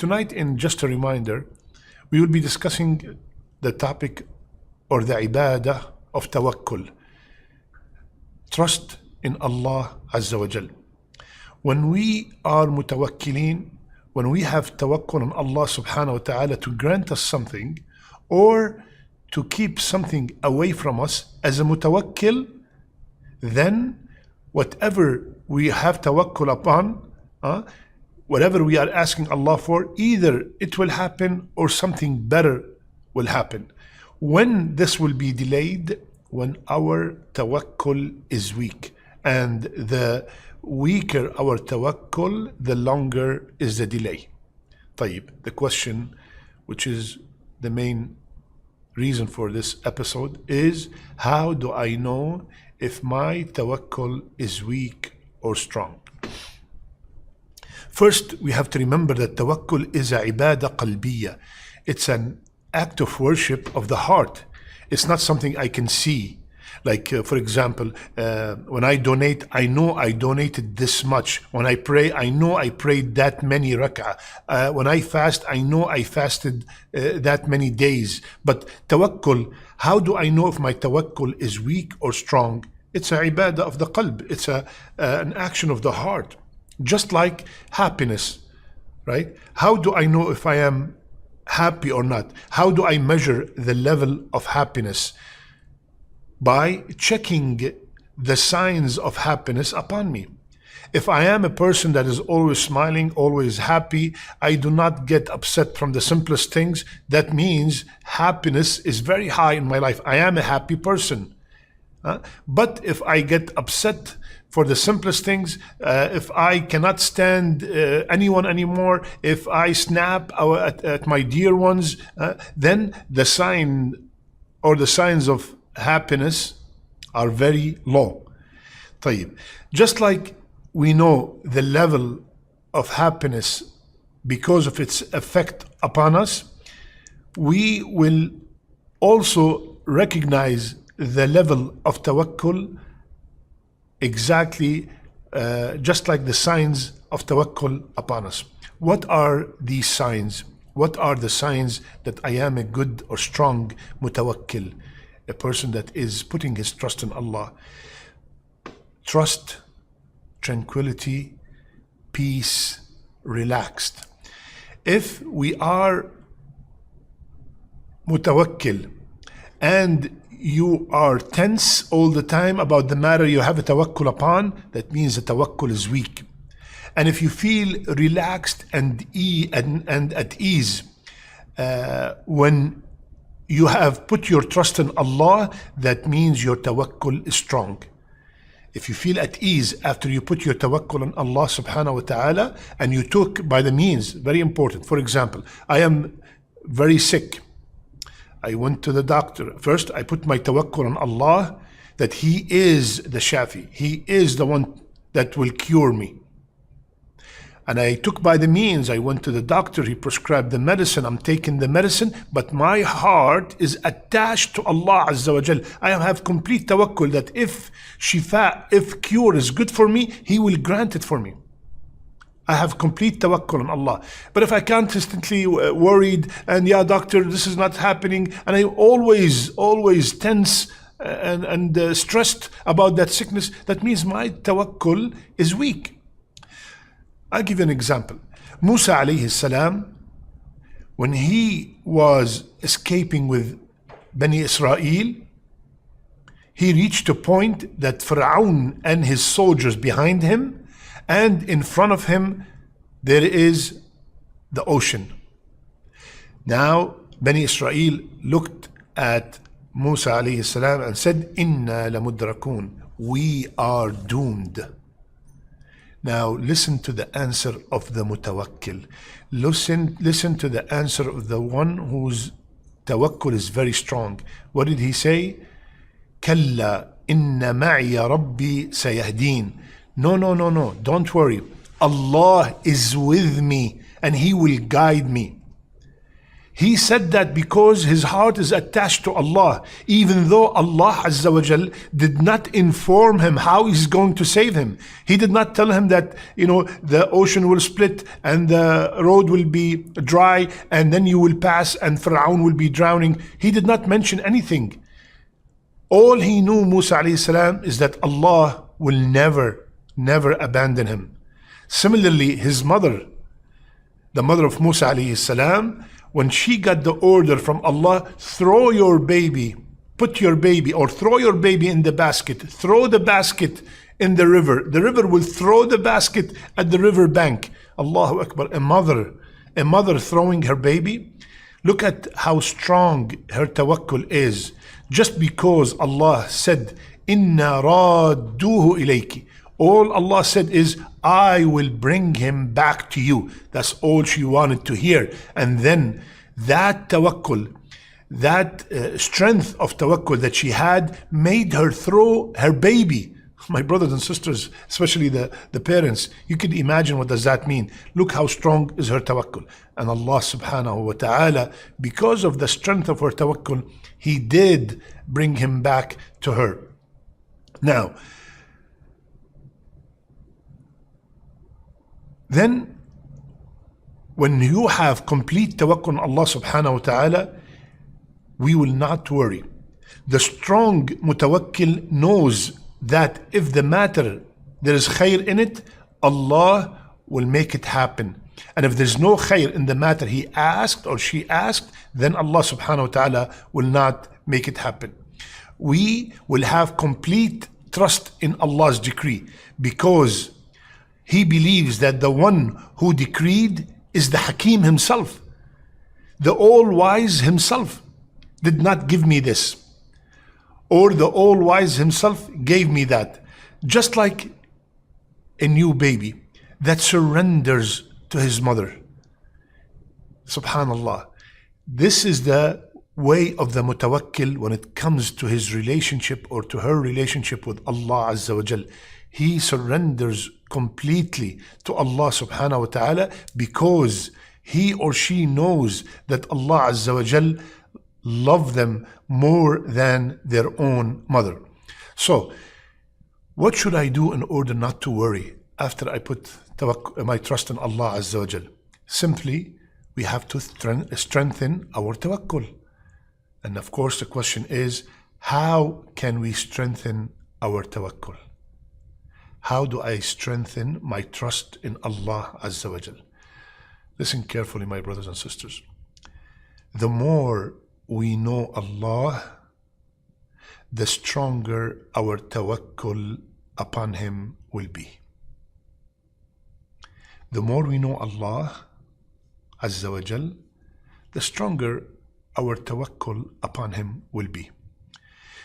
Tonight, in just a reminder, we will be discussing the topic or the ibadah of tawakkul. Trust in Allah Azza wa Jal. When we are mutawakkilin, when we have tawakkul on Allah subhanahu wa ta'ala to grant us something or to keep something away from us, as a mutawakkil, then whatever we have tawakkul upon, whatever we are asking Allah for, either it will happen or something better will happen. When this will be delayed, when our tawakkul is weak, and the weaker our tawakkul, the longer is the delay. طيب, the question, which is the main reason for this episode, is how do I know if my tawakkul is weak or strong? First, we have to remember that tawakkul is a ibadah qalbiyya. It's an act of worship of the heart. It's not something I can see. Like, for example, when I donate, I know I donated this much. When I pray, I know I prayed that many rak'ah. When I fast, I know I fasted that many days. But tawakkul, how do I know if my tawakkul is weak or strong? It's an ibadah of the qalb. It's an action of the heart. Just like happiness, right? How do I know if I am happy or not? How do I measure the level of happiness? By checking the signs of happiness upon me. If I am a person that is always smiling, always happy, I do not get upset from the simplest things, that means happiness is very high in my life. I am a happy person. But if I get upset for the simplest things, if I cannot stand anyone anymore, if I snap at my dear ones, then the sign or the signs of happiness are very low. طيب. Just like we know the level of happiness because of its effect upon us, we will also recognize the level of tawakkul exactly just like the signs of tawakkul upon us. What are these signs? What are the signs that I am a good or strong mutawakkil? A person that is putting his trust in Allah. Trust, tranquility, peace, relaxed. If we are mutawakkil and you are tense all the time about the matter you have a tawakkul upon, that means the tawakkul is weak. And if you feel relaxed and at ease when you have put your trust in Allah, that means your tawakkul is strong. If you feel at ease after you put your tawakkul on Allah subhanahu wa ta'ala and you took by the means, very important. For example, I am very sick. I went to the doctor. First, I put my tawakkul on Allah that He is the Shafi. He is the one that will cure me. And I took by the means. I went to the doctor. He prescribed the medicine. I'm taking the medicine, but my heart is attached to Allah Azza wa Jal. I have complete tawakkul that if shifa, if cure is good for me, He will grant it for me. I have complete tawakkul on Allah. But if I constantly worried and doctor, this is not happening, and I always tense and stressed about that sickness, that means my tawakkul is weak. I'll give you an example. Musa alayhi salam, when he was escaping with Bani Israel, he reached a point that Fir'aun and his soldiers behind him, and in front of him there is the ocean. Now Bani Israel looked at Musa alayhi salam and said, "Inna lamudrakun, we are doomed." Now listen to the answer of the mutawakkil. Listen to the answer of the one whose tawakkul is very strong. What did he say? Kalla inna ma'iya rabbi sayahdeen. No, don't worry. Allah is with me and He will guide me. He said that because his heart is attached to Allah, even though Allah Azza wa Jal did not inform him how he's going to save him. He did not tell him that, the ocean will split and the road will be dry and then you will pass and Fir'aun will be drowning. He did not mention anything. All he knew, Musa alayhi salam, is that Allah will never, never abandon him. Similarly, his mother, the mother of Musa alayhi salam, when she got the order from Allah, throw your baby, put your baby, or throw your baby in the basket, throw the basket in the river will throw the basket at the river bank. Allahu Akbar, a mother throwing her baby. Look at how strong her tawakkul is. Just because Allah said, Inna radduhu ilayki. All Allah said is, I will bring him back to you. That's all she wanted to hear. And then that tawakkul, that strength of tawakkul that she had made her throw her baby. My brothers and sisters, especially the parents, you can imagine what does that mean. Look how strong is her tawakkul. And Allah subhanahu wa ta'ala, because of the strength of her tawakkul, He did bring him back to her. Now, then, when you have complete tawakkul on Allah subhanahu wa ta'ala, we will not worry. The strong mutawakkil knows that if the matter, there is khair in it, Allah will make it happen. And if there's no khair in the matter he asked or she asked, then Allah subhanahu wa ta'ala will not make it happen. We will have complete trust in Allah's decree because he believes that the one who decreed is the Hakim himself. The all-wise himself did not give me this, or the all-wise himself gave me that. Just like a new baby that surrenders to his mother. Subhanallah. This is the way of the mutawakkil when it comes to his relationship or to her relationship with Allah Azza wa Jal. He surrenders completely to Allah subhanahu wa ta'ala because he or she knows that Allah Azza wa Jal love them more than their own mother. So, what should I do in order not to worry after I put my trust in Allah Azza wa Jal? Simply, we have to strengthen our tawakkul. And of course, the question is, how can we strengthen our tawakkul? How do I strengthen my trust in Allah Azza wa Jal? Listen carefully, my brothers and sisters. The more we know Allah, the stronger our tawakkul upon Him will be. The more we know Allah Azza wa Jal, the stronger our tawakkul upon Him will be.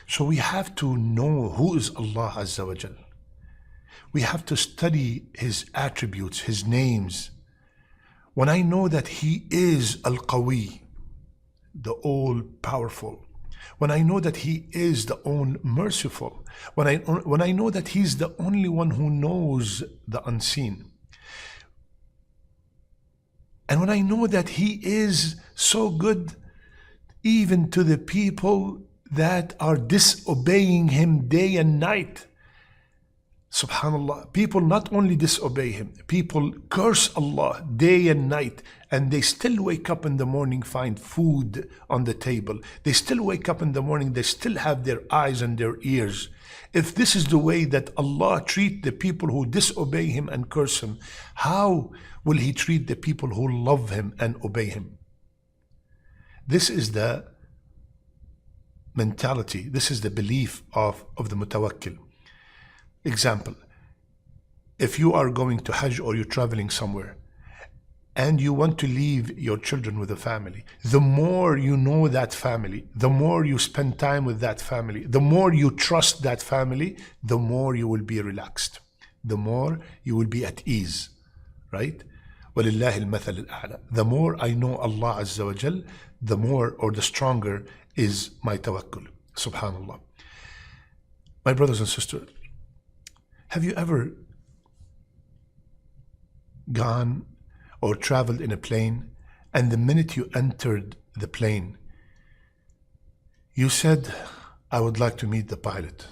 So we have to know who is Allah Azza wa Jal. We have to study His attributes, His names. When I know that He is Al-Qawi, the all-powerful, when I know that He is the all-merciful, when I know that He's the only one who knows the unseen, and when I know that He is so good even to the people that are disobeying Him day and night. Subhanallah, people not only disobey Him, people curse Allah day and night, and they still wake up in the morning, find food on the table. They still wake up in the morning, they still have their eyes and their ears. If this is the way that Allah treats the people who disobey Him and curse Him, how will He treat the people who love Him and obey Him? This is the mentality, this is the belief of the mutawakkil. Example, if you are going to Hajj or you're traveling somewhere and you want to leave your children with a family, the more you know that family, the more you spend time with that family, the more you trust that family, the more you will be relaxed, the more you will be at ease, right? وَلِلَّهِ الْمَثَلِ الْأَعْلَى. The more I know Allah Azza wa Jal, the more or the stronger is my tawakkul. Subhanallah. My brothers and sisters, have you ever gone or traveled in a plane and the minute you entered the plane, you said, I would like to meet the pilot.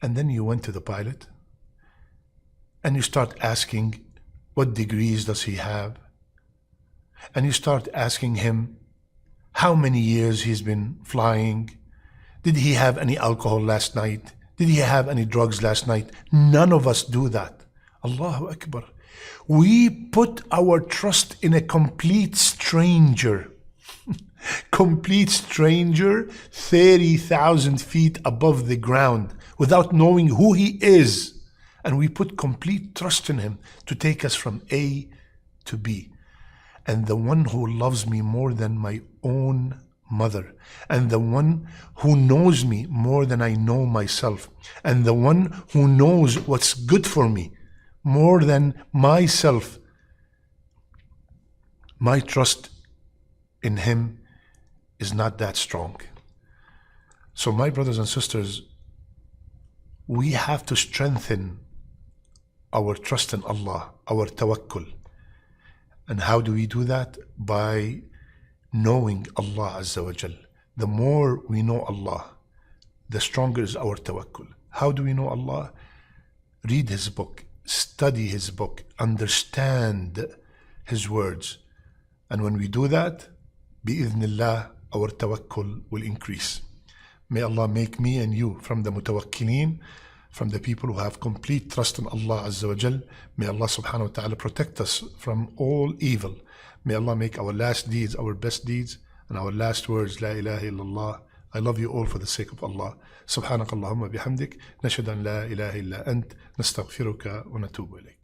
And then you went to the pilot and you start asking, what degrees does he have? And you start asking him how many years he's been flying. Did he have any alcohol last night? Did he have any drugs last night? None of us do that. Allahu Akbar. We put our trust in a complete stranger. Complete stranger, 30,000 feet above the ground, without knowing who he is. And we put complete trust in him to take us from A to B. And the one who loves me more than my own mother, and the one who knows me more than I know myself, and the one who knows what's good for me more than myself, my trust in him is not that strong. So my brothers and sisters, we have to strengthen our trust in Allah, our tawakkul. And how do we do that? By knowing Allah Azza wa Jal. The more we know Allah, the stronger is our tawakkul. How do we know Allah? Read His book, study His book, understand His words. And when we do that, bi'idhnillah, our tawakkul will increase. May Allah make me and you from the mutawakkilin, from the people who have complete trust in Allah Azza wa Jal. May Allah subhanahu wa ta'ala protect us from all evil. May Allah make our last deeds our best deeds and our last words La ilaha illallah. I love you all for the sake of Allah. Subhanakallahumma bihamdik. Nashhadu an la ilaha illa ant. Nastaghfiruka wa natubu ilayk.